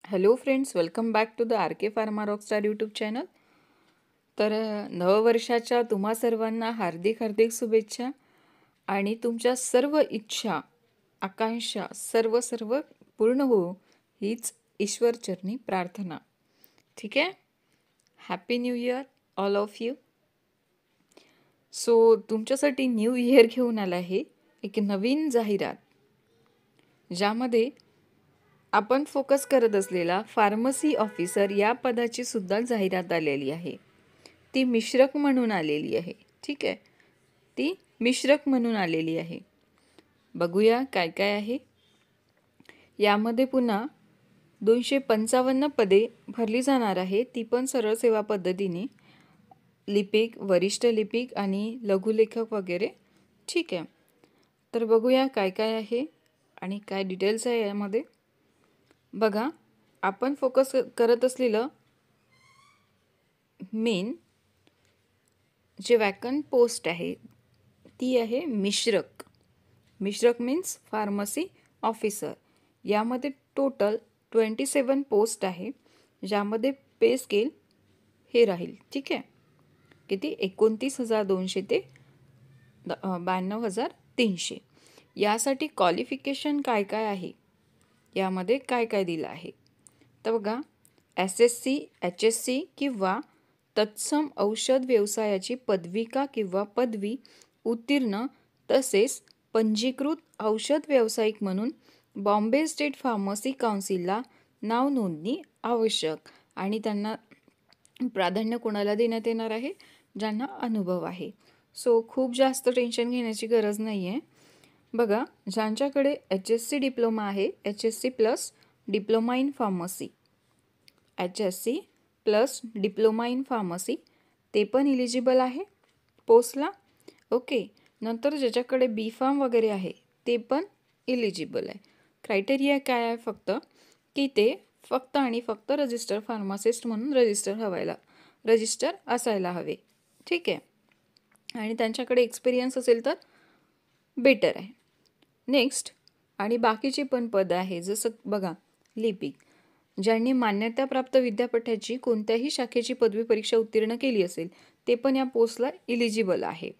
Hello friends, welcome back to the R K pharma rockstar YouTube channel. तर नववर्षाच्या तुम्हा सर्वांना हार्दिक हार्दिक शुभेच्छा आणि तुमच्या सर्व इच्छा आकांक्षा सर्व सर्व पूर्ण हो हीच ईश्वरचरणी प्रार्थना. ठीक आहे. Happy new year all of you. So तुमच्यासाठी न्यू इयर घेऊन आला आहे एक नवीन जाहिरात, ज्यामध्ये आपण फोकस करत असलेला फार्मसी ऑफिसर या पदाची सुद्धा जाहिरात आलेली आहे. ती मिश्रक म्हणून आलेली आहे. ठीक आहे, ती मिश्रक म्हणून आलेली आहे. बघूया काय काय आहे यामध्ये. पुन्हा 255 पदे भरली जाणार आहे, ती पण सरळ सेवा पद्धतीने. लिपिक, वरिष्ठ लिपिक आणि लघुलेखक वगैरे. ठीक आहे, तर बघूया काय काय आहे आणि काय डिटेल्स आहे यामध्ये. बघा, आपण फोकस करत असलेलं मेन जे वॅकंट पोस्ट आहे ती आहे मिश्रक. मिश्रक मीन्स फार्मसी ऑफिसर. यामध्ये टोटल 27 पोस्ट आहे, ज्यामध्ये पे स्केल हे राहील. ठीक आहे, किती? 29,200 ते 92,300. यासाठी क्वालिफिकेशन काय काय आहे, यामध्ये काय काय दिलं आहे तर बघा. SSC, HSC किंवा तत्सम औषध व्यवसायाची पदविका किंवा पदवी उत्तीर्ण, तसेच पंजीकृत औषध व्यावसायिक म्हणून बॉम्बे स्टेट फार्मसी काउन्सिलला नाव नोंदणी आवश्यक. आणि त्यांना प्राधान्य कोणाला देण्यात येणार आहे? ज्यांना अनुभव आहे. सो खूप जास्त टेन्शन घेण्याची गरज नाही आहे. बघा, ज्यांच्याकडे HSC डिप्लोमा आहे, HSC plus diploma in pharmacy, HSC plus diploma in pharmacy, ते पण इलिजिबल आहे पोस्टला. ओके. नंतर ज्याच्याकडे बी फार्म वगैरे आहे ते पण इलिजिबल आहे. क्रायटेरिया काय आहे फक्त, की ते फक्त आणि फक्त रजिस्टर फार्मासिस्ट म्हणून रजिस्टर असायला हवे. ठीक आहे, आणि त्यांच्याकडे एक्सपिरियन्स असेल तर बेटर आहे. नेक्स्ट, आणि बाकीची पण पदं आहे, जसं बघा लिपिक, ज्यांनी मान्यताप्राप्त विद्यापीठाची कोणत्याही शाखेची पदवी परीक्षा उत्तीर्ण केली असेल ते पण या पोस्टला इलिजिबल आहे.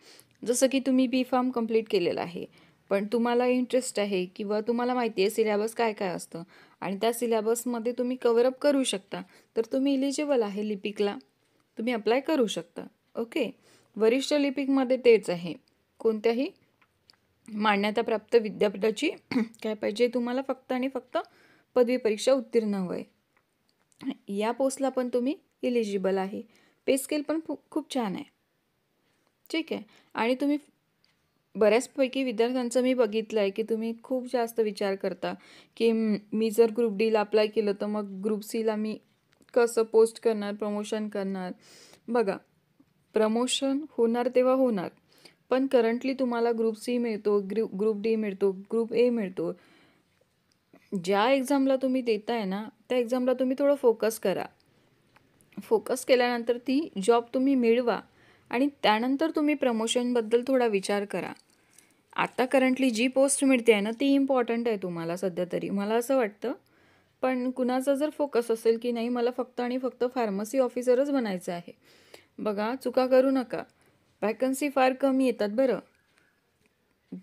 जसं की तुम्ही बी फार्म कंप्लीट केलेलं आहे, पण तुम्हाला इंटरेस्ट आहे किंवा तुम्हाला माहिती आहे सिलेबस काय काय असतं आणि त्या सिलेबसमध्ये तुम्ही कव्हरअप करू शकता, तर तुम्ही इलिजिबल आहे लिपिकला, तुम्ही अप्लाय करू शकता. ओके. वरिष्ठ लिपिकमध्ये तेच आहे, कोणत्याही मान्यताप्राप्त विद्यापीठाची काय पाहिजे तुम्हाला, फक्त आणि फक्त पदवी परीक्षा उत्तीर्ण हवं. या पोस्टला पण तुम्ही इलिजिबल आहे. पे स्केल पण खूप छान आहे. ठीक आहे, आणि तुम्ही बऱ्याचपैकी विद्यार्थ्यांचं मी बघितलं आहे की तुम्ही खूप जास्त विचार करता की मी जर ग्रुप डीला अप्लाय केलं तर मग ग्रुप सीला मी कसं पोस्ट करणार, प्रमोशन करणार. बघा, प्रमोशन होणार तेव्हा होणार, पण करंटली तुम्हाला ग्रुप सी मिळतो, ग्रुप डी मिळतो, ग्रुप ए मिळतो. ज्या एक्झामला तुम्ही देताय ना, त्या एक्झामला तुम्ही थोडं फोकस करा. फोकस केल्यानंतर ती जॉब तुम्ही मिळवा आणि त्यानंतर तुम्ही प्रमोशनबद्दल थोडा विचार करा. आता करंटली जी पोस्ट मिळते आहे ना, ती इम्पॉर्टंट आहे तुम्हाला सध्या तरी, मला असं वाटतं. पण कुणाचा जर फोकस असेल की नाही मला फक्त आणि फक्त फार्मसी ऑफिसरच बनायचं आहे, बघा चुका करू नका. वॅकन्सी फार कमी येतात बरं.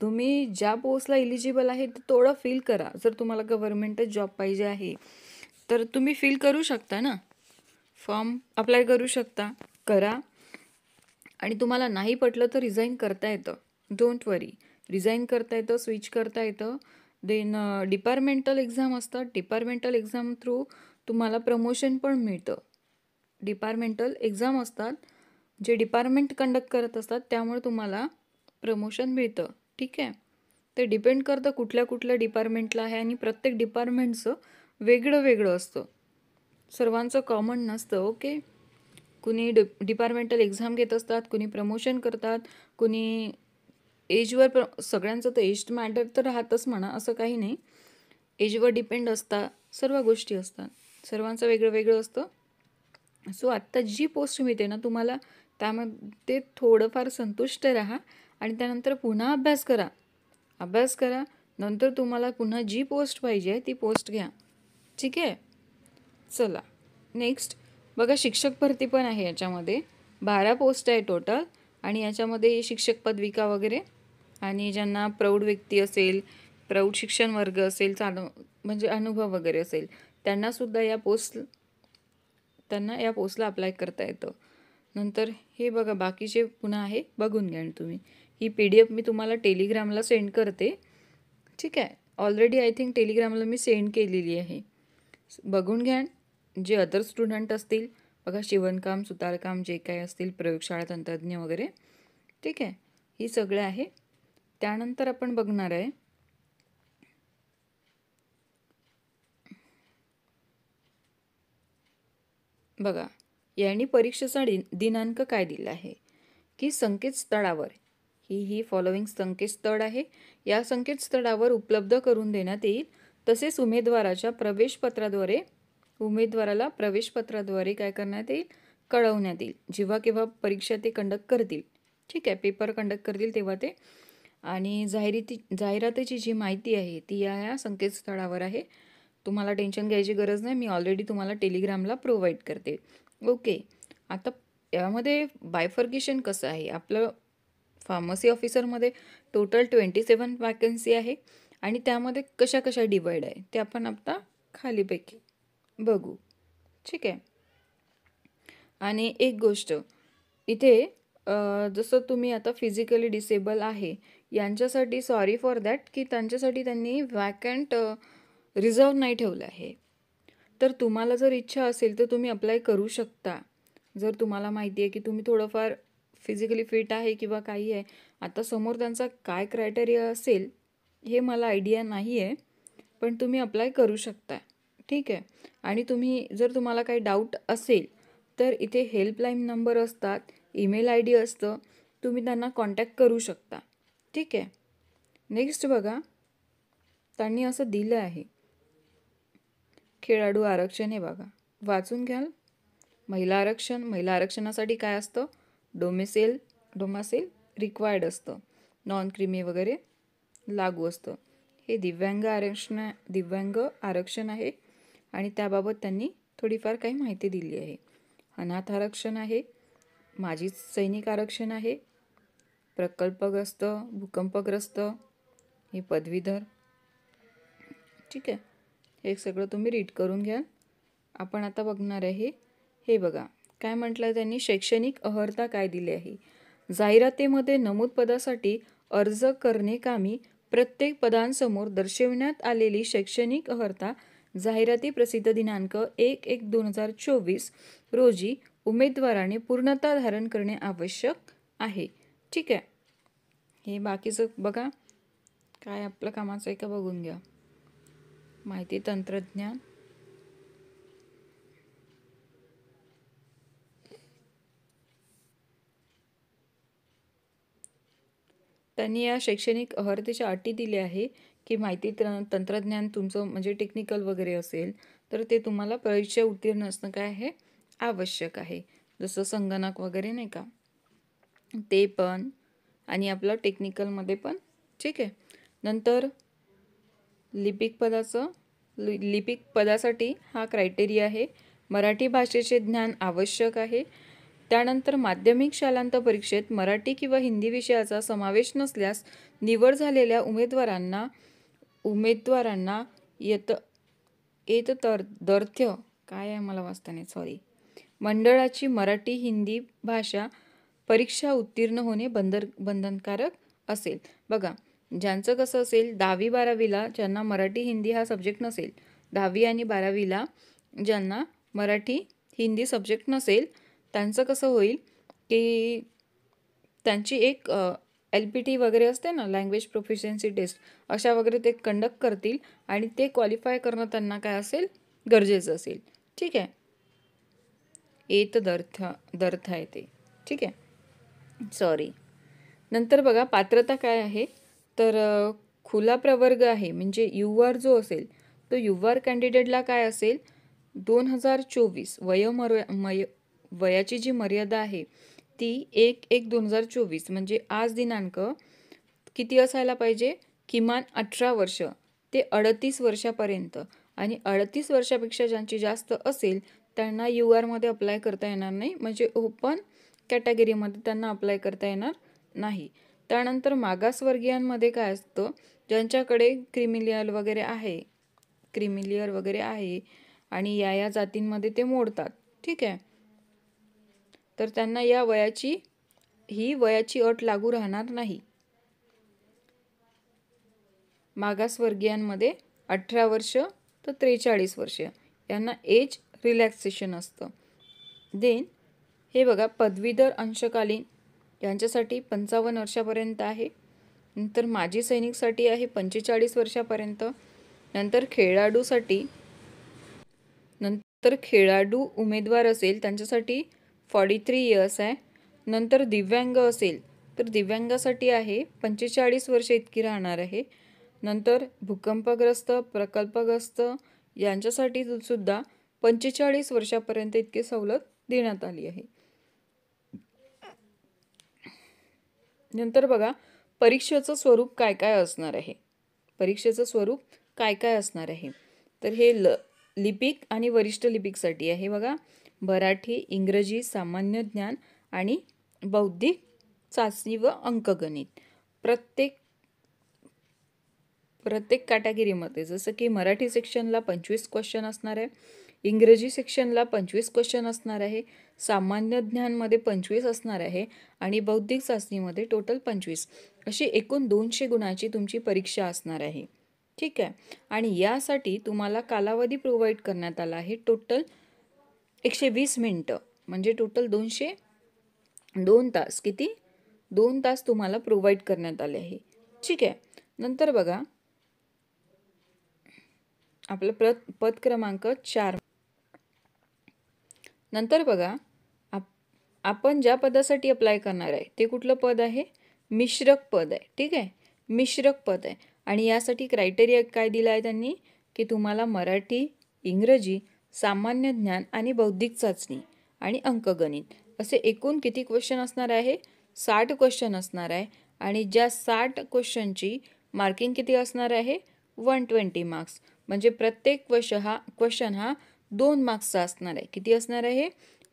तुम्ही ज्या पोस्टला इलिजिबल आहे ते थोडं फील करा. जर तुम्हाला गव्हर्नमेंटच जॉब पाहिजे आहे तर तुम्ही फील करू शकता ना, फॉर्म अप्लाय करू शकता, करा. आणि तुम्हाला नाही पटलं तर रिझाईन करता येतं, डोंट वरी. रिझाईन करता येतं, स्विच करता येतं. देन डिपार्टमेंटल एक्झाम असतात, डिपार्टमेंटल एक्झाम थ्रू तुम्हाला प्रमोशन पण मिळतं. डिपार्टमेंटल एक्झाम असतात जे डिपार्टमेंट कंडक्ट करत असतात, त्यामुळे तुम्हाला प्रमोशन मिळतं. ठीक आहे, ते डिपेंड करतं कुठल्या कुठल्या डिपार्टमेंटला आहे आणि प्रत्येक डिपार्टमेंटचं वेगळं वेगळं असतं, सर्वांचं कॉमन नसतं. ओके. कुणी डिपार्टमेंटल एक्झाम घेत असतात, कुणी प्रमोशन करतात, कुणी एजवर सगळ्यांचं तर एज मॅटर तर राहतच म्हणा, असं काही नाही. एजवर डिपेंड असतात, सर्व गोष्टी असतात, सर्वांचं वेगळं वेगळं असतं. सो आत्ता जी पोस्ट मिळते ना तुम्हाला, त्यामध्ये थोडंफार संतुष्ट राहा आणि त्यानंतर पुन्हा अभ्यास करा. नंतर तुम्हाला पुन्हा जी पोस्ट पाहिजे ती पोस्ट घ्या. ठीक आहे. चला नेक्स्ट बघा, शिक्षक भरती पण आहे याच्यामध्ये. 12 पोस्ट आहे टोटल. आणि याच्यामध्ये शिक्षक पदविका वगैरे, आणि ज्यांना प्रौढ व्यक्ती असेल, प्रौढ शिक्षण वर्ग असेल, म्हणजे अनुभव वगैरे असेल, त्यांना या पोस्टला अप्लाय करता येतं. नंतर हे बघा बाकीचे पुन्हा आहे, बघून घ्या तुम्ही. ही PDF मी तुम्हाला टेलिग्रामला सेंड करते. ठीक आहे, ऑलरेडी आय थिंक टेलिग्रामला मी सेंड केलेली आहे, बघून घ्या. जे अदर स्टुडंट असतील, बघा शिवणकाम, सुतारकाम, जे काही असतील, प्रयोगशाळा तंत्रज्ञ वगैरे, ठीक आहे, ही सगळं आहे. त्यानंतर आपण बघणार आहे बघा, यांनी परीक्षेचा दिनांक काय दिला आहे की संकेतस्थळावर ही फॉलोइंग संकेतस्थळ आहे. या संकेतस्थळावर उपलब्ध करून देण्यात येईल. तसेच उमेदवाराला प्रवेशपत्राद्वारे काय करण्यात येईल, कळवण्यात येईल. जेव्हा केव्हा परीक्षा ते कंडक्ट करतील, ठीक आहे, पेपर कंडक्ट करतील तेव्हा ते. आणि जाहिरातीची जी माहिती आहे ती या संकेतस्थळावर आहे. तुम्हाला टेन्शन घ्यायची गरज नाही, मी ऑलरेडी तुम्हाला टेलिग्रामला प्रोव्हाइड करते. ओके, आता यामध्ये बायफर्गेशन कसं आहे, आपलं फार्मसी ऑफिसरमध्ये टोटल 27 वॅकन्सी आहे. आणि त्यामध्ये कशा कशा डिवाईड आहे ते आपण आता खालीपैकी बघू. ठीक आहे. आणि एक गोष्ट इथे, जसं तुम्ही आता फिजिकली डिसेबल आहे यांच्यासाठी सॉरी फॉर दॅट की त्यांच्यासाठी त्यांनी वॅकंट रिझर्व नाही ठेवलं आहे. तर तुम्हाला जर इच्छा असेल तर तुम्ही अप्लाय करू शकता. जर तुम्हाला माहिती आहे की तुम्ही थोडंफार फिजिकली फिट आहे किंवा काही आहे. आता समोर त्यांचा काय क्रायटेरिया असेल हे मला आयडिया नाही आहे, पण तुम्ही अप्लाय करू शकता. ठीक आहे. आणि जर तुम्हाला काही डाऊट असेल तर इथे हेल्पलाईन नंबर असतात, ईमेल ID असतं, तुम्ही त्यांना कॉन्टॅक्ट करू शकता. ठीक आहे. नेक्स्ट बघा, त्यांनी असं दिलं आहे खेळाडू आरक्षण, हे बघा वाचून घ्याल. महिला आरक्षणासाठी काय असतं, डोमेसेल रिक्वायर्ड असतं, नॉन क्रिमी वगैरे लागू असतं. हे दिव्यांग आरक्षण आहे आणि त्याबाबत त्यांनी थोडीफार काही माहिती दिली आहे. अनाथ आरक्षण आहे, माजी सैनिक आरक्षण आहे, प्रकल्पग्रस्त, भूकंपग्रस्त, हे पदवीधर. ठीक आहे, हे सगळं तुम्ही रीड करून घ्या. आपण आता बघणार आहे हे बघा काय म्हटलं त्यांनी, शैक्षणिक अर्हता काय दिली आहे. जाहिरातीमध्ये नमूद पदासाठी अर्ज करणे प्रत्येक पदांसमोर दर्शविण्यात आलेली शैक्षणिक अर्हता जाहिराती प्रसिद्ध दिनांक 1/1/2024 रोजी उमेदवाराने पूर्णता धारण करणे आवश्यक आहे. ठीक आहे. हे बाकीचं बघा काय आपलं कामाचं आहे का बघून घ्या. माहिती तंत्रज्ञान, त्यांनी या शैक्षणिक अर्हतेच्या अटी दिल्या आहे की माहिती तंत्रज्ञान तुमचं म्हणजे टेक्निकल वगैरे असेल तर ते तुम्हाला परीक्षा उत्तीर्ण असणं काय आहे आवश्यक आहे. जसं संगणक वगैरे नाही का, ते पण, आणि आपलं टेक्निकलमध्ये पण. ठीक आहे. नंतर लिपिक पदासाठी हा क्रायटेरिया आहे. मराठी भाषेचे ज्ञान आवश्यक आहे. त्यानंतर माध्यमिक शालांत परीक्षेत मराठी किंवा हिंदी विषयाचा समावेश नसल्यास निवड झालेल्या उमेदवारांना काय आहे मला वाचता नाही, सॉरी, मंडळाची मराठी हिंदी भाषा परीक्षा उत्तीर्ण होणे बंधनकारक असेल. बघा ज्यांचं कसं असेल, 10वी 12वीला ज्यांना मराठी हिंदी हा सब्जेक्ट नसेल, 10वी आणि 12वीला ज्यांना मराठी हिंदी सब्जेक्ट नसेल, त्यांचं कसं होईल की त्यांची एक LPT वगैरे असते ना, लँग्वेज प्रोफिशियन्सी टेस्ट, अशा वगैरे ते कंडक्ट करतील आणि ते क्वालिफाय करणं त्यांना काय असेल गरजेचं असेल. ठीक आहे. दर्थ आहे ते. ठीक आहे, सॉरी. नंतर बघा पात्रता काय आहे, तर खुला प्रवर्ग आहे म्हणजे UR जो असेल तो UR कॅन्डिडेटला काय असेल, 2024 वयाची जी मर्यादा आहे ती 1/1/2024 म्हणजे आज दिनांक किती असायला पाहिजे, किमान 18 वर्ष ते 38 वर्षापर्यंत आणि 38 वर्षापेक्षा ज्यांची जास्त असेल त्यांना URमध्ये अप्लाय करता येणार नाही, म्हणजे ओपन कॅटेगरीमध्ये त्यांना अप्लाय करता येणार नाही. त्यानंतर मागासवर्गीयांमध्ये काय असतं, ज्यांच्याकडे क्रिमिलियर वगैरे आहे आणि या जातींमध्ये ते मोडतात, ठीक आहे. तर त्यांना ही वयाची अट लागू राहणार नाही. मागासवर्गीयांमध्ये 18 वर्ष तर 43 वर्ष यांना एज रिलॅक्सेशन असतं. देन हे बघा, पदवीधर अंशकालीन यांच्यासाठी 55 वर्षापर्यंत आहे. नंतर माजी सैनिकसाठी आहे 45 वर्षापर्यंत. नंतर खेळाडू उमेदवार असेल त्यांच्यासाठी 43 इयर्स आहे. नंतर दिव्यांग असेल तर दिव्यांगासाठी आहे 45 वर्ष इतकी राहणार आहे. नंतर भूकंपग्रस्त, प्रकल्पग्रस्त यांच्यासाठी सुद्धा 45 वर्षापर्यंत इतकी सवलत देण्यात आली आहे. नंतर बघा, परीक्षेचं स्वरूप काय काय असणार आहे. तर हे लिपिक आणि वरिष्ठ लिपिकसाठी आहे बघा. मराठी, इंग्रजी, सामान्य ज्ञान आणि बौद्धिक चाचणी व अंकगणित. प्रत्येक कॅटेगरीमध्ये, जसं की मराठी सेक्शनला 25 क्वेश्चन असणार आहे, इंग्रजी सेक्शनला 25 क्वेश्चन असणार आहे, सामान्य ज्ञानमध्ये 25 असणार आहे आणि बौद्धिक चाचणीमध्ये टोटल 25, अशी एकूण 200 गुणाची तुमची परीक्षा असणार आहे, ठीक आहे. आणि यासाठी तुम्हाला कालावधी प्रोव्हाइड करण्यात आला आहे टोटल 120 मिनिटं, म्हणजे टोटल 2 तास. किती? 2 तास तुम्हाला प्रोव्हाइड करण्यात आले आहे, ठीक आहे. नंतर बघा, आपलं पद क्रमांक 4. नंतर बघा, आपण ज्या पदासाठी अप्लाय करणार आहे ते कुठलं पद आहे? मिश्रक पद आहे, ठीक आहे. मिश्रक पद आहे. आणि यासाठी क्रायटेरिया काय दिला आहे त्यांनी, की तुम्हाला मराठी, इंग्रजी, सामान्य ज्ञान आणि बौद्धिक चाचणी आणि अंकगणित असे एकूण किती क्वेश्चन असणार आहे? 60 क्वेश्चन असणार आहे. आणि ज्या 60 क्वेश्चनची मार्किंग किती असणार आहे? 120 मार्क्स. म्हणजे प्रत्येक क्वेश्चन हा 2 मार्क्सचा असणार आहे. किती असणार आहे?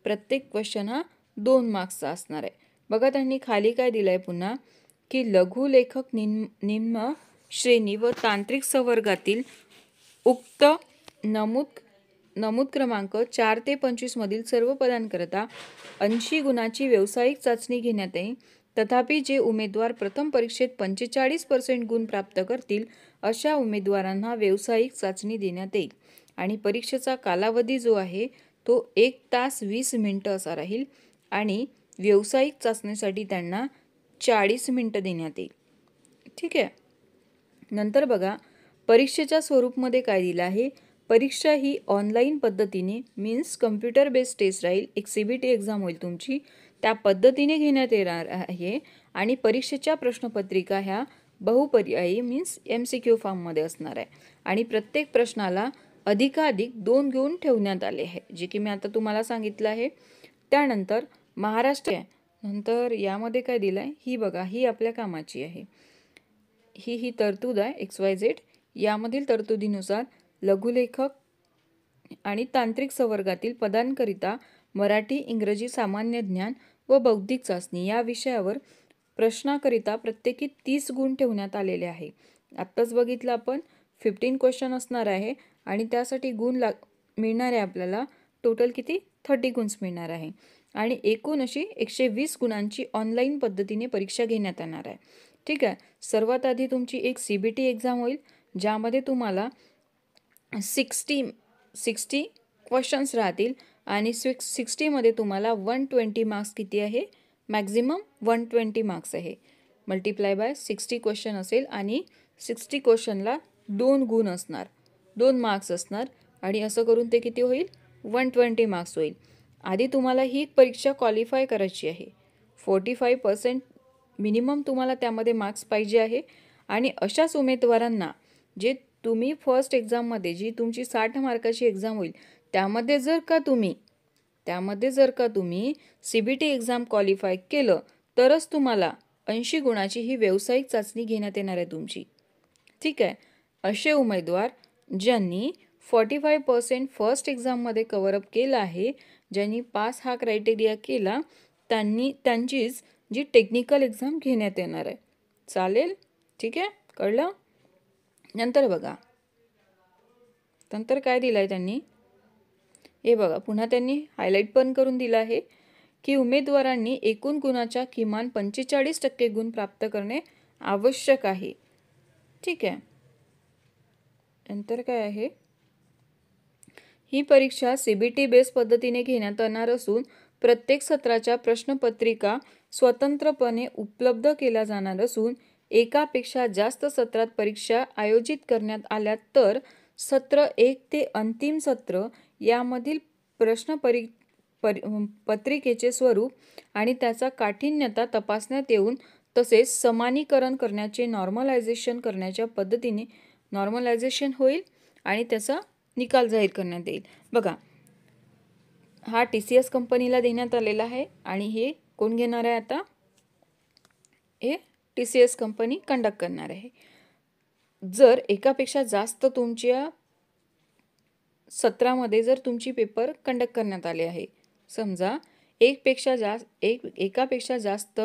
प्रत्येक क्वेश्चन हा 2 मार्क्सचा असणार आहे. बघा, त्यांनी खाली काय दिलं आहे पुन्हा, की लघुलेखक निम्न श्रेणी व तांत्रिक संवर्गातील उक्त नमूद क्रमांक 4 ते 25 मधील सर्व पदांकरता 80 गुणाची व्यावसायिक चाचणी घेण्यात येईल. तथापि जे उमेदवार प्रथम परीक्षेत 45% गुण प्राप्त करतील अशा उमेदवारांना व्यावसायिक चाचणी देण्यात येईल. आणि परीक्षेचा कालावधी जो आहे तो 1 तास 20 मिनिटं असा राहील आणि व्यावसायिक चाचणीसाठी त्यांना 40 मिनिटं देण्यात येईल, ठीक आहे. नंतर बघा, परीक्षेच्या स्वरूपमध्ये काय दिलं आहे. परीक्षा ही ऑनलाईन पद्धतीने मीन्स कम्प्युटर बेस्ड टेस्ट राहील. एक CBT एक्झाम होईल तुमची, त्या पद्धतीने घेण्यात येणार आहे. आणि परीक्षेच्या प्रश्नपत्रिका ह्या बहुपर्यायी मीन्स MCQ फॉर्ममध्ये असणार आहे. आणि प्रत्येक प्रश्नाला अधिकाधिक 2 गुण ठेवण्यात आले आहे, जे की मी आता तुम्हाला सांगितलं आहे. त्यानंतर महाराष्ट्र, नंतर यामध्ये काय दिलं आहे, ही बघा, ही आपल्या कामाची आहे. ही तरतूद आहे XYZ. यामधील तरतुदीनुसार लघुलेखक आणि तांत्रिक संवर्गातील पदांकरिता मराठी, इंग्रजी, सामान्य ज्ञान व बौद्धिक चाचणी या विषयावर प्रश्नाकरिता प्रत्येकी 30 गुण ठेवण्यात आलेले आहे. आत्ताच बघितलं आपण 15 क्वेश्चन असणार आहे आणि त्यासाठी गुण मिळणार आहे आपल्याला टोटल किती? 30 गुण मिळणार आहे. आणि एकूण अशी 120 गुणांची ऑनलाईन पद्धतीने परीक्षा घेण्यात येणार आहे, ठीक आहे. सर्वात आधी तुमची एक CBT एक्झाम होईल, ज्यामध्ये तुम्हाला 60 क्वेश्चन्स राहतील आणि 60मध्ये तुम्हाला 120 मार्क्स किती आहे? मॅक्झिमम 120 मार्क्स आहे. मल्टिप्लाय बाय 60 क्वेश्चन असेल आणि 60 क्वेश्चनला 2 गुण असणार, 2 मार्क्स असणार आणि असं करून ते किती होईल? 120 मार्क्स होईल. आधी तुम्हाला ही परीक्षा क्वालिफाय करायची आहे. 45% मिनिमम तुम्हाला त्यामध्ये मार्क्स पाहिजे आहे. आणि अशाच उमेदवारांना जे तुम्ही फर्स्ट एक्झाममध्ये जी तुमची 60 मार्काची एक्झाम होईल त्यामध्ये जर का तुम्ही CBT एक्झाम क्वालिफाय केलं तरच तुम्हाला 80 गुणाची ही व्यावसायिक चाचणी घेण्यात येणार आहे तुमची, ठीक आहे. असे उमेदवार ज्यांनी 45% फर्स्ट एक्झाममध्ये कव्हरअप केलं आहे. ज्यांनी पास हा क्रायटेरिया केला त्यांचीच जी टेक्निकल एक्झाम घेण्यात येणार आहे. चालेल, ठीक आहे, कळलं. नंतर बघा, नंतर काय दिलं आहे त्यांनी, हे बघा, पुन्हा त्यांनी हायलाईट पण करून दिलं आहे की उमेदवारांनी एकूण गुणाच्या किमान 45% गुण प्राप्त करणे आवश्यक आहे. ठीक आहे. नंतर काय आहे, ही परीक्षा CBT बेस पद्धतीने घेण्यात येणार असून प्रत्येक सत्राच्या प्रश्नपत्रिका स्वतंत्रपणे उपलब्ध केल्या जाणार असून एकापेक्षा जास्त सत्रात परीक्षा आयोजित करण्यात आल्या तर सत्र 1 ते अंतिम सत्र यामधील पत्रिकेचे स्वरूप आणि त्याचा काठिण्यता तपासण्यात येऊन तसेच समानीकरण करण्याचे नॉर्मलायझेशन करण्याच्या पद्धतीने नॉर्मलायझेशन होईल आणि त्याचा निकाल जाहीर करण्यात येईल. बघा, हा TCS कंपनीला देण्यात आलेला आहे आणि हे कोण घेणार आहे आता, हे TCS कंपनी कंडक्ट करणार आहे. जर एकापेक्षा जास्त तुमच्या सत्रामध्ये जर तुमची पेपर कंडक्ट करण्यात आले आहे, समजा एकापेक्षा जास्त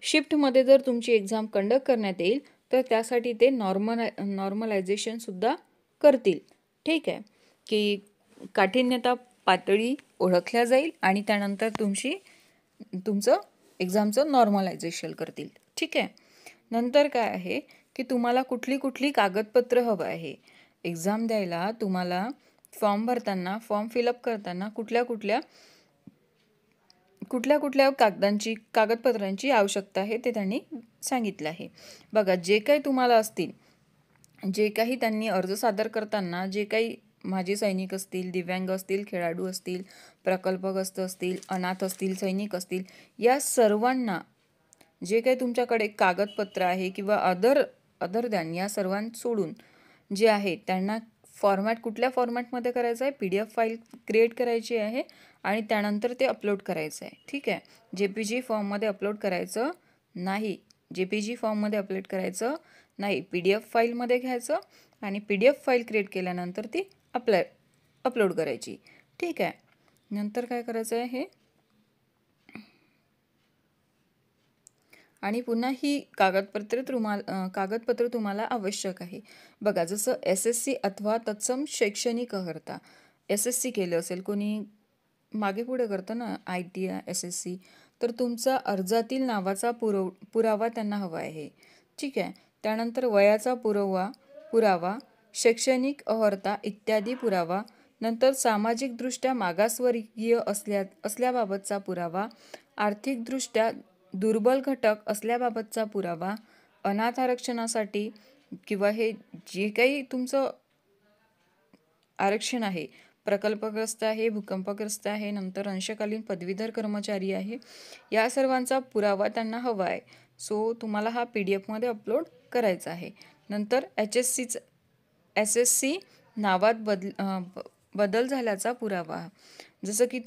शिफ्टमध्ये जर तुमची एक्झाम कंडक्ट करण्यात येईल तर त्यासाठी ते नॉर्मलायझेशन सुद्धा करतील. ठीक आहे, की काठिण्यता पातळी ओळखल्या जाईल आणि त्यानंतर तुमचं एक्झामचं नॉर्मलायझेशन करतील. ठीक आहे. नंतर काय आहे की तुम्हाला कुठली कागदपत्र हवं आहे एक्झाम द्यायला, तुम्हाला फॉर्म भरताना, फॉर्म फिलअप करताना कुठल्या कागदपत्रांची आवश्यकता आहे ते त्यांनी सांगितलं आहे. बघा, जे काही तुम्हाला असतील, जे काही त्यांनी अर्ज सादर करताना जे काही माजी सैनिक असतील, दिव्यांग असतील, खेळाडू असतील, प्रकल्पग्रस्त असतील, अनाथ असतील, सैनिक असतील, या सर्वांना जे काही तुमच्याकडे कागदपत्र आहे किंवा अदर दॅन या सर्वांसोडून जे आहे त्यांना कुठल्या फॉर्मॅटमध्ये करायचं आहे, PDF फाईल क्रिएट करायची आहे आणि त्यानंतर ते अपलोड करायचं आहे. ठीक आहे. JPG फॉर्ममध्ये अपलोड करायचं नाही. PDF फाईलमध्ये घ्यायचं आणि PDF फाईल क्रिएट केल्यानंतर ती अपलोड करायची. ठीक आहे. नंतर काय करायचं आहे, आणि पुन्हा ही कागदपत्र तुम्हाला आवश्यक आहे. बघा, जसं SSC अथवा तत्सम शैक्षणिक अर्हता, SSC केलं असेल, कोणी मागे पुढे करतं ना ITI SSC, तर तुमचा अर्जातील नावाचा पुरावा त्यांना हवा आहे. ठीक आहे. त्यानंतर वयाचा पुरावा, शैक्षणिक अर्हता इत्यादी पुरावा, नंतर सामाजिकदृष्ट्या मागासवर्गीय असल्याबाबतचा पुरावा, आर्थिकदृष्ट्या दुर्बल घटक असल्याबाबतचा पुरावा, अनाथ आरक्षणासाठी किंवा हे जे काही तुमचं आरक्षण आहे, प्रकल्पग्रस्त आहे, भूकंपग्रस्त आहे, नंतर अंशकालीन पदवीधर कर्मचारी आहे, या सर्वांचा पुरावा त्यांना हवा आहे. सो तुम्हाला हा PDF मध्ये अपलोड करायचा आहे. नंतर SSC नावात बदल झाल्याचा पुरावा, जसं की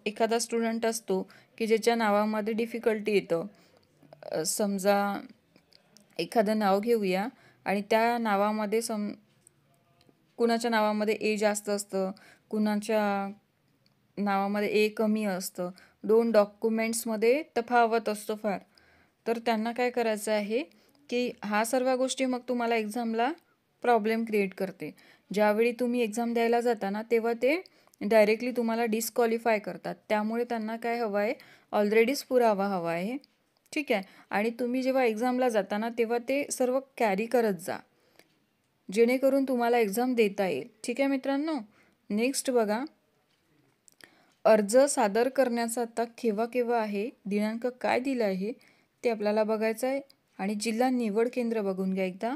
एखादा स्टुडंट असतो की ज्याच्या नावामध्ये डिफिकल्टी येतं. समजा एखादं नाव घेऊया आणि त्या नावामध्ये कुणाच्या नावामध्ये A जास्त असतं, कुणाच्या नावामध्ये A कमी असतं, 2 डॉक्युमेंट्समध्ये तफावत असतो फार. तर त्यांना काय करायचं आहे की हा सर्व गोष्टी मग तुम्हाला एक्झामला प्रॉब्लेम क्रिएट करते. ज्यावेळी तुम्ही एक्झाम द्यायला जाताना तेव्हा ते डायरेक्टली तुम्हाला डिस्क्वालिफाय करतात. त्यामुळे त्यांना काय हवं आहे, ऑलरेडीच पुरावा हवा आहे. ठीक आहे. आणि तुम्ही जेव्हा एक्झामला जाताना तेव्हा ते सर्व कॅरी करत जा, जेणेकरून तुम्हाला एक्झाम देता येईल. ठीक आहे मित्रांनो. नेक्स्ट बघा, अर्ज सादर करण्याचा आता केव्हा आहे, दिनांक काय दिला आहे ते आपल्याला बघायचं आहे. आणि जिल्हा निवड केंद्र बघून घ्या एकदा,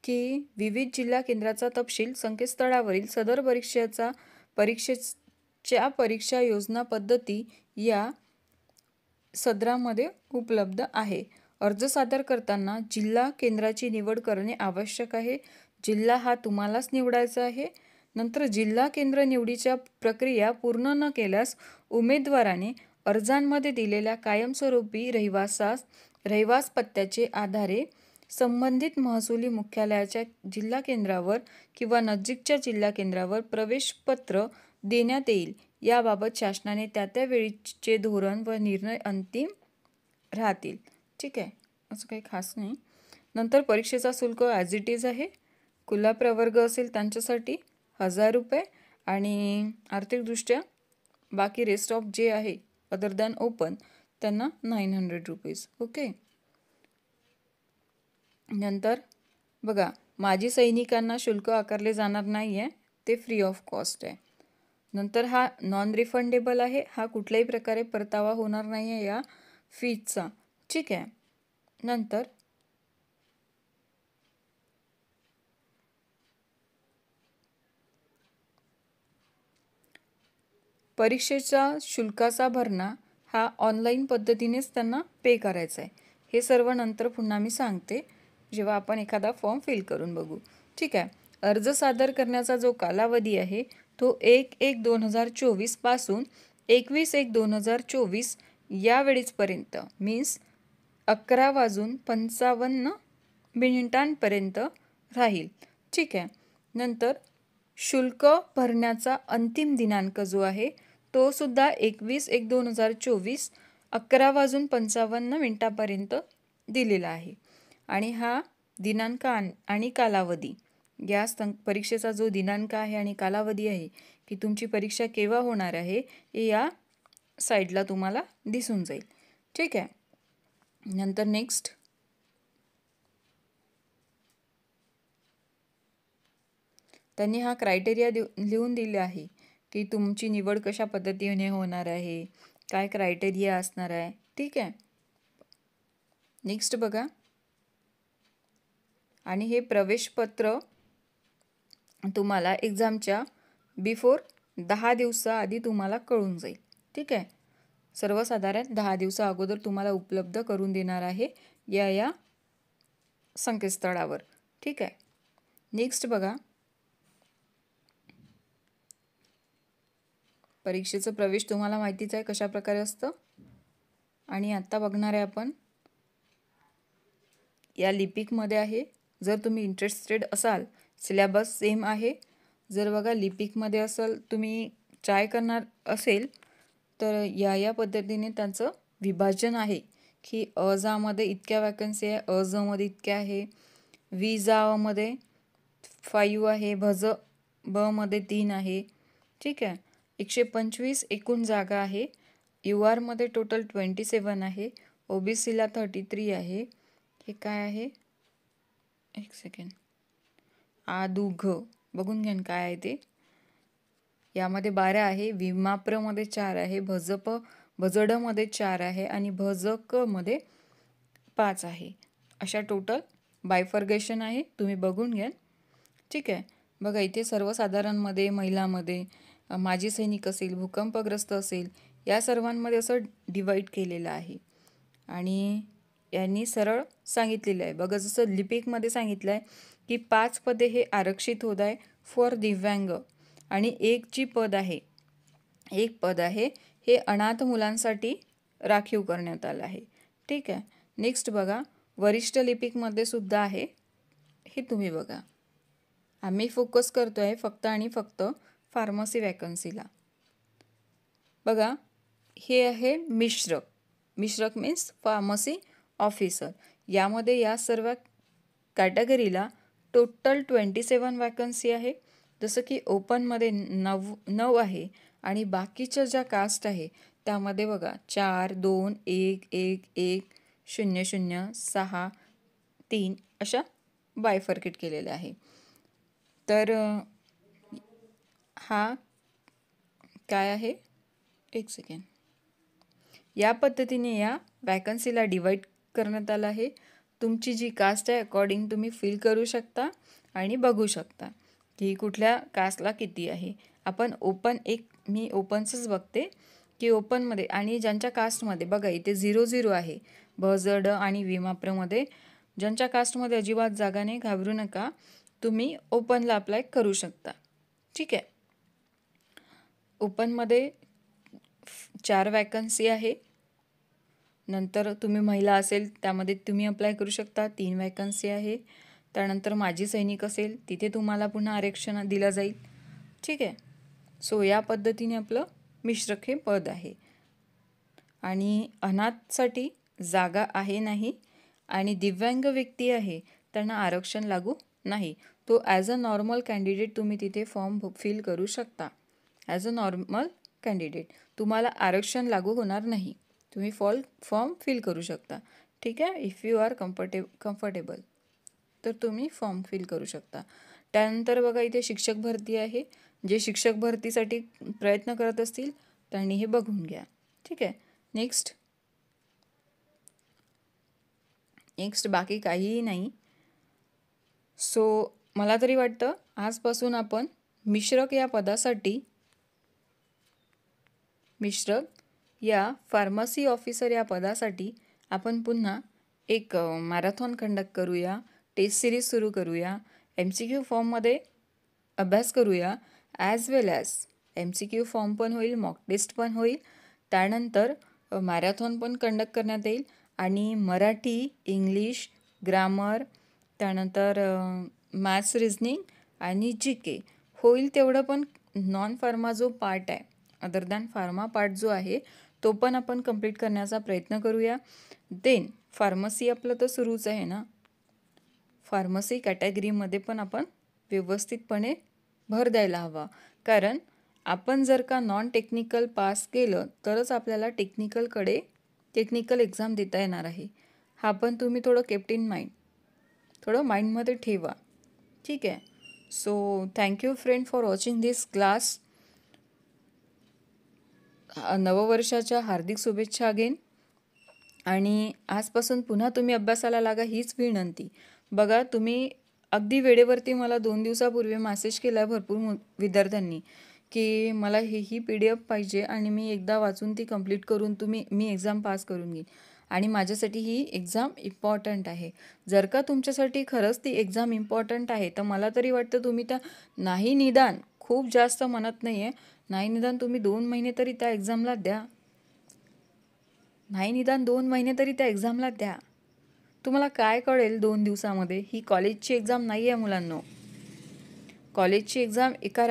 की विविध जिल्हा केंद्राचा तपशील संकेतस्थळावरील सदर परीक्षेच्या परीक्षा योजना पद्धती या सदरामध्ये उपलब्ध आहे. अर्ज सादर करताना जिल्हा केंद्राची निवड करणे आवश्यक आहे. जिल्हा हा तुम्हालाच निवडायचा आहे. नंतर जिल्हा केंद्र निवडीच्या प्रक्रिया पूर्ण न केल्यास उमेदवाराने अर्जांमध्ये दिलेल्या कायमस्वरूपी रहिवास पत्त्याचे आधारे संबंधित महसुली मुख्यालयाच्या जिल्हा केंद्रावर किंवा नजीकच्या जिल्हा केंद्रावर प्रवेशपत्र देण्यात येईल. याबाबत शासनाने त्या वेळीचे धोरण व निर्णय अंतिम राहतील. ठीक आहे, असं काही खास नाही. नंतर परीक्षेचा शुल्क ॲज इट इज आहे. खुला प्रवर्ग असेल त्यांच्यासाठी 1000 रुपये आणि आर्थिकदृष्ट्या बाकी रेस्ट ऑफ जे आहे अदर दॅन ओपन त्यांना 900 रुपीज. ओके. नंतर बघा, माजी सैनिकांना शुल्क आकारले जाणार नाही आहे, ते फ्री ऑफ कॉस्ट आहे. नंतर हा नॉन रिफंडेबल आहे, हा कुठल्याही प्रकारे परतावा होणार नाही आहे या फीजचा. ठीक आहे. नंतर परीक्षेचा शुल्काचा भरणा हा ऑनलाईन पद्धतीनेच त्यांना पे करायचा आहे. हे सर्व नंतर पुन्हा मी सांगते जेव्हा आपण एखादा फॉर्म फिल करून बघू. ठीक आहे. अर्ज सादर करण्याचा जो कालावधी आहे तो 1/1/2024 पासून 21/1/2024 या वेळेसपर्यंत मीन्स 11:55 राहील. ठीक आहे. नंतर शुल्क भरण्याचा अंतिम दिनांक जो आहे तो सुद्धा 21/1/2024 11:55 दिलेला आहे. आणि हा दिनांक आणि कालावधी या परीक्षेचा जो दिनांक आहे आणि कालावधी आहे की तुमची परीक्षा केव्हा होणार आहे हे या साईडला तुम्हाला दिसून जाईल. ठीक आहे. नंतर नेक्स्ट त्यांनी हा क्रायटेरिया लिहून दिले आहे की तुमची निवड कशा पद्धतीने होणार आहे, काय क्रायटेरिया असणार आहे. ठीक आहे. नेक्स्ट बघा, आणि हे प्रवेशपत्र तुम्हाला एक्झामच्या बिफोर 10 दिवसाआधी तुम्हाला कळून जाईल. ठीक आहे. सर्वसाधारण 10 दिवसा अगोदर तुम्हाला उपलब्ध करून देणार आहे या संकेतस्थळावर. ठीक आहे. नेक्स्ट बघा, परीक्षेचं प्रवेश तुम्हाला माहितीच आहे कशा प्रकारे असतं. आणि आता बघणार आहे आपण या लिपिकमध्ये आहे. जर तुम्ही इंटरेस्टेड असाल, सिलेबस सेम आहे. जर बघा लिपिकमध्ये असेल, तुम्ही ट्राय करणार असेल तर या पद्धतीने त्यांचं विभाजन आहे की अजामध्ये इतक्या वॅकन्सी आहे, अजमध्ये इतक्या आहे, विजामध्ये 5 आहे, भज बमध्ये 3 आहे. ठीक आहे. 125 एकूण जागा आहे. URमध्ये टोटल 27 आहे. OBCला 33 आहे. हे काय आहे, एक सेकंड, आदुघ बघून घ्या काय आहे ते. यामध्ये 12 आहे, विमाप्रमध्ये 4 आहे, भजडमध्ये 4 आहे आणि भजकमध्ये 5 आहे. अशा टोटल बायफर्गेशन आहे, तुम्ही बघून घ्या. ठीक आहे. बघा इथे सर्वसाधारणमध्ये, महिलामध्ये, माजी सैनिक असेल, भूकंपग्रस्त असेल, या सर्वांमध्ये असं डिवाईड केलेलं आहे. आणि यांनी सरळ सांगितलेलं आहे बघा, जसं लिपिकमध्ये सांगितलं आहे की 5 पदे हे आरक्षित होत आहे फॉर दिव्यांग आणि एक पद आहे हे अनाथ मुलांसाठी राखीव करण्यात आलं आहे. ठीक आहे. नेक्स्ट बघा, वरिष्ठ लिपिकमध्ये सुद्धा आहे, हे तुम्ही बघा. आम्ही फोकस करतो आहे फक्त आणि फक्त फार्मसी वॅकन्सीला. बघा हे आहे मिश्रक मीन्स फार्मसी ऑफिसर. यामध्ये या सर्व कॅटेगरीला टोटल 27 वॅकन्सी आहे. जसं की ओपनमध्ये 9 आहे आणि बाकीच्या ज्या कास्ट आहे त्यामध्ये बघा 4, 2, 1, 1, 1, 0, 0, 6, 3 अशा बायफर्केट केलेल्या आहे. तर हा काय आहे, एक सेकंड, या पद्धतीने या वॅकन्सीला डिवाईड करण्यात आलं आहे. तुमची जी कास्ट आहे अकॉर्डिंग तुम्ही फिल करू शकता आणि बघू शकता की कुठल्या कास्टला किती आहे. आपण मी ओपनचंच बघते की ओपनमध्ये आणि ज्यांच्या कास्टमध्ये बघा इथे 0-0 आहे भजड आणि विमाप्रमध्ये. ज्यांच्या कास्टमध्ये अजिबात जागा नाही, घाबरू नका, तुम्ही ओपनला अप्लाय करू शकता. ठीक आहे. ओपनमध्ये 4 वॅकन्सी आहे नंतर तुम्ही महिला असेल त्यामध्ये तुम्ही अप्लाय करू शकता, 3 वॅकन्सी आहे. त्यानंतर माजी सैनिक असेल तिथे तुम्हाला पुन्हा आरक्षण दिलं जाईल. ठीक आहे. सो या पद्धतीने आपलं मिश्रक हे पद आहे. आणि अनाथसाठी जागा आहे नाही आणि दिव्यांग व्यक्ती आहे त्यांना आरक्षण लागू नाही. तो ॲज अ नॉर्मल कॅन्डिडेट तुम्ही तिथे फॉर्म फिल करू शकता. ॲज अ नॉर्मल कॅन्डिडेट तुम्हाला आरक्षण लागू होणार नाही. तुम्ही फॉर्म फिल करू शकता. ठीक आहे. इफ यू आर कम्फर्टेबल तर तुम्ही फॉर्म फिल करू शकता. त्यानंतर बघा इथे शिक्षक भरती आहे. जे शिक्षक भरतीसाठी प्रयत्न करत असतील त्यांनी हे बघून घ्या. ठीक आहे. नेक्स्ट बाकी काहीही नाही. सो मला तरी वाटतं आजपासून आपण मिश्रक या फार्मसी ऑफिसर या पदासाठी आपण पुन्हा एक मॅरेथॉन कंडक्ट करूया. टेस्ट सिरीज सुरू करूया. MCQ फॉर्ममध्ये अभ्यास करूया. ॲज वेल ॲज MCQ फॉर्म पण होईल, मॉक टेस्ट पण होईल. त्यानंतर मॅरेथॉन पण कंडक्ट करण्यात येईल आणि मराठी, इंग्लिश, ग्रामर, त्यानंतर मॅथ्स, रिझनिंग आणि GK होईल तेवढं पण नॉन फार्मा जो पार्ट आहे, अदर दॅन फार्मा पार्ट जो आहे तो पण आपण कंप्लीट करण्याचा प्रयत्न करूया. देन फार्मसी आपलं तर सुरूच आहे ना. फार्मसी कॅटेगरीमध्ये पण आपण व्यवस्थितपणे भर द्यायला हवा. कारण आपण जर का नॉन टेक्निकल पास केलं तरच आपल्याला टेक्निकल एक्झाम देता येणार आहे. हा पण तुम्ही थोडं केप्ट इन माइंड, थोडं माइंडमध्ये ठेवा. ठीक आहे. So thank you friend for watching this class. नववर्षाच्या हार्दिक शुभेच्छा अगेन. आणि आजपासून पुन्हा तुम्ही अभ्यासाला लागा हीच विनंती. बघा तुम्ही अगदी वेळेवरती मला 2 दिवसापूर्वी मेसेज केला आहे भरपूर विद्यार्थ्यांनी की मला ही PDF पाहिजे आणि मी एकदा वाचून ती कंप्लीट करून मी एक्झाम पास करून घेईन. आणि माझ्यासाठी ही एक्झाम इम्पॉर्टंट आहे. जर का तुमच्यासाठी खरंच ती एक्झाम इम्पॉर्टंट आहे तर मला तरी वाटतं तुम्ही त्या नाही निदान खूप जास्त म्हणत नाही आहे, नाही निदान तुम्ही 2 महिने तरी त्या एक्झामला द्या. नाही निदान 2 महिने तरी त्या एक्झामला द्या. तुम्हाला काय कळेल 2 दिवसामध्ये? ही कॉलेजची एक्झाम नाही आहे मुलांनो. कॉलेजची एक्झाम एका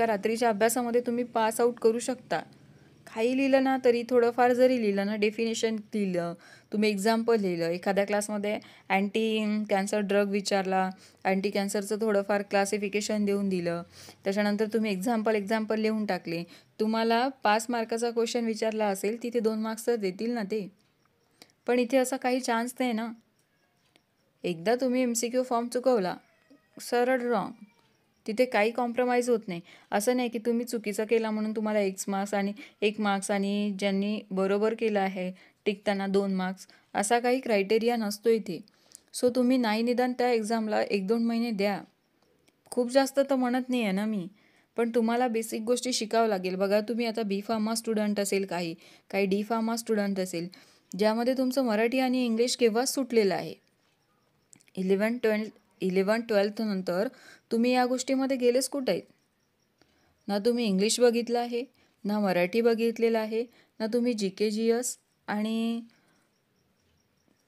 रात्रीच्या अभ्यासामध्ये तुम्ही पास आऊट करू शकता. काही लिहिलं ना तरी, थोडंफार जरी लिहिलं ना, डेफिनेशन लिहिलं, तुम्ही एक्झाम्पल लिहिलं, एखाद्या क्लासमध्ये अँटी कॅन्सर ड्रग विचारला, अँटी कॅन्सरचं थोडंफार क्लासिफिकेशन देऊन दिलं, त्याच्यानंतर तुम्ही एक्झाम्पल लिहून टाकले, तुम्हाला 5 मार्काचा क्वेश्चन विचारला असेल तिथे 2 मार्क्स तर देतील ना ते. पण इथे असा काही चान्स नाही ना. एकदा तुम्ही MCQ फॉर्म चुकवला, सरळ रॉंग, तिथे काही कॉम्प्रोमाइज होत नाही. असं नाही की तुम्ही चुकीचा केला म्हणून तुम्हाला 1 मार्क्स आणि ज्यांनी बरोबर केलं आहे टिकताना 2 मार्क्स, असा काही क्रायटेरिया नसतो इथे. सो तुम्ही नाही निदान त्या एक्झामला 1-2 महिने द्या. खूप जास्त तर म्हणत नाही आहे ना मी, पण तुम्हाला बेसिक गोष्टी शिकावं लागेल. बघा तुम्ही आता B फार्मा स्टुडंट असेल, काही D फार्मा स्टुडंट असेल, ज्यामध्ये तुमचं मराठी आणि इंग्लिश केव्हाच सुटलेलं आहे. 11-12 नंतर तुम्ही या गोष्टीमध्ये गेलेच कुठे आहेत? ना तुम्ही इंग्लिश बघितलं आहे, ना मराठी बघितलेलं आहे, ना तुम्ही GK GS आणि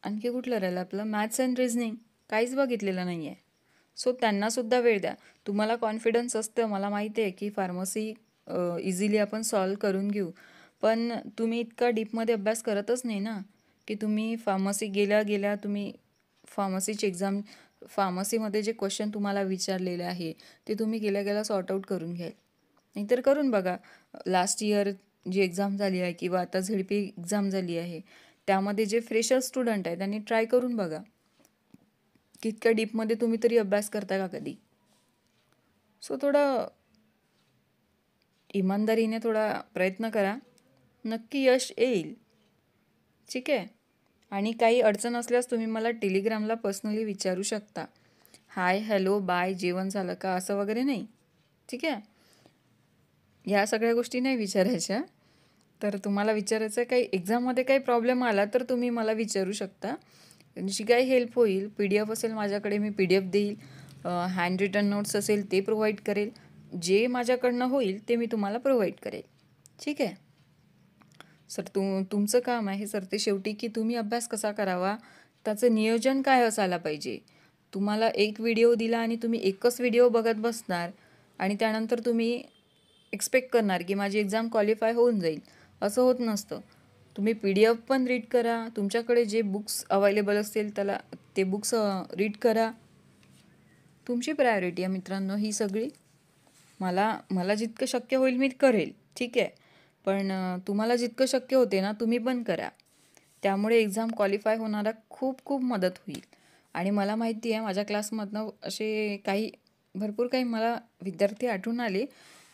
आणखी कुठलं राहिलं आपलं मॅथ्स अँड रिझनिंग काहीच बघितलेलं नाही आहे. सो त्यांनासुद्धा वेळ द्या. तुम्हाला कॉन्फिडन्स असतं, मला माहिती आहे की फार्मसी इझिली आपण सॉल्व करून घेऊ, पण तुम्ही इतका डीपमध्ये अभ्यास करतच नाही ना की तुम्ही फार्मसी गेल्या तुम्ही फार्मसीची एक्झाम, फार्मसीमध्ये जे क्वेश्चन तुम्हाला विचारलेले आहे ते तुम्ही गेल्या सॉर्ट आऊट करून घ्याल. नाहीतर करून बघा, लास्ट इयर जी एक्झाम झाली आहे किंवा आता ZP एक्झाम झाली आहे त्यामध्ये जे फ्रेशर स्टुडंट आहे त्यांनी ट्राय करून बघा की इतक्या डीपमध्ये तुम्ही तरी अभ्यास करता का कधी. सो थोडं इमानदारीने थोडा प्रयत्न करा, नक्की यश येईल. ठीक आहे. आणि काही अडचण असल्यास तुम्ही मला टेलिग्रामला पर्सनली विचारू शकता. हाय, हॅलो, बाय, जेवण झालं का असं वगैरे नाही. ठीक आहे. ह्या सगळ्या गोष्टी नाही विचारायच्या. तर तुम्हाला विचारायचं काही एक्झाममध्ये काही प्रॉब्लेम आला तर तुम्ही मला विचारू शकता. जी काही हेल्प होईल, PDF असेल माझ्याकडे मी PDF देईल, हँड रिटन नोट्स असेल ते प्रोव्हाइड करेल, जे माझ्याकडनं होईल ते मी तुम्हाला प्रोव्हाइड करेल. ठीक आहे. सर तुमचं काम आहे सर ते शेवटी की तुम्ही अभ्यास कसा करावा, त्याचं नियोजन काय असायला पाहिजे. तुम्हाला एक व्हिडिओ दिला आणि तुम्ही एकच व्हिडिओ बघत बसणार आणि त्यानंतर तुम्ही एक्सपेक्ट करणार की माझी एक्झाम क्वालिफाय होऊन जाईल, असं होत नसतं. तुम्ही PDF पण रीड करा, तुमच्याकडे जे बुक्स अवेलेबल असतील त्याला ते बुक्स रीड करा. तुमची प्रायोरिटी आहे मित्रांनो ही सगळी. मला जितकं शक्य होईल मी करेल, ठीक आहे. पण तुम्हाला जितकं शक्य होते ना तुम्ही पण करा. त्यामुळे एक्झाम क्वालिफाय होणारा खूप खूप मदत होईल. आणि मला माहिती आहे माझ्या क्लासमधनं असे भरपूर काही मला विद्यार्थी आढळून आले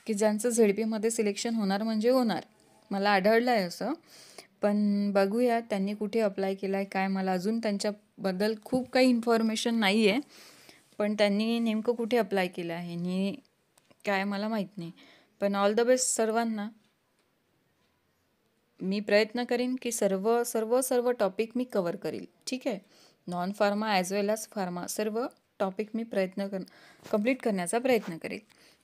की ज्यांचं ZP सिलेक्शन होणार म्हणजे होणार. मला आढळलं आहे असं. पण बघूया त्यांनी कुठे अप्लाय केला आहे काय, मला अजून त्यांच्याबद्दल खूप काही इन्फॉर्मेशन नाही आहे. पण त्यांनी नेमकं कुठे अप्लाय केलं आहे आणि काय मला माहीत नाही. पण ऑल द बेस्ट सर्वांना. मी प्रयत्न करेन की सर्व सर्व सर्व टॉपिक मी कवर करील, ठीक आहे. नॉन फार्मा ॲज वेल ॲज फार्मा सर्व टॉपिक मी कंप्लीट करण्याचा प्रयत्न करेल.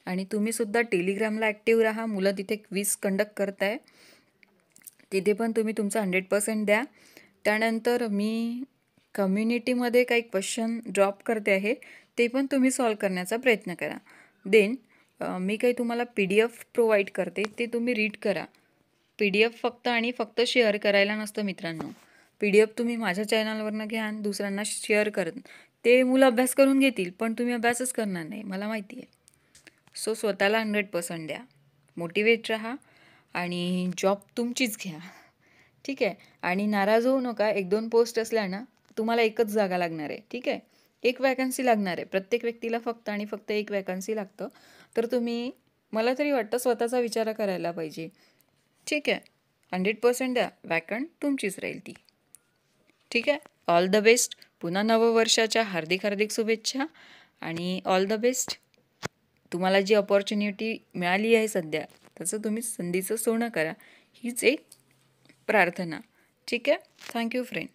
आणि तुम्हीसुद्धा टेलिग्रामला ॲक्टिव्ह राहा. मुलं तिथे क्विज कंडक्ट करताय, तिथे पण तुम्ही तुमचा 100% द्या. त्यानंतर मी कम्युनिटीमध्ये काही क्वेश्चन ड्रॉप करते आहे, ते पण तुम्ही सॉल्व करण्याचा प्रयत्न करा. देन मी काही तुम्हाला PDF प्रोव्हाइड करते, ते तुम्ही रीड करा. PDF फक्त आणि फक्त शेअर करायला नसतं मित्रांनो. PDF तुम्ही माझ्या चॅनलवरनं घ्या आणि दुसऱ्यांना शेअर करत, ते मुलं अभ्यास करून घेतील पण तुम्ही अभ्यासच करणार नाही, मला माहिती आहे. सो स्वतःला 100% द्या, मोटिवेट राहा आणि जॉब तुमचीच घ्या, ठीक आहे. आणि नाराज होऊ नका. 1-2 पोस्ट असल्या ना, तुम्हाला एकच जागा लागणार आहे, ठीक आहे. एक वॅकन्सी लागणार आहे. प्रत्येक व्यक्तीला फक्त आणि फक्त एक वॅकन्सी लागतं. तर तुम्ही मला तरी वाटतं स्वतःचा विचार करायला पाहिजे, ठीक आहे. 100% द्या, वॅकंट तुमचीच राहील ती, ठीक आहे. All the best. पुन्हा नववर्षाच्या हार्दिक हार्दिक शुभेच्छा आणि ऑल द बेस्ट. तुम्हाला जी अपॉर्च्युनिटी मिळाली आहे सध्या, त्याचं तुम्ही संधीचं सोनं करा, हीच एक प्रार्थना, ठीक आहे. Thank you friend.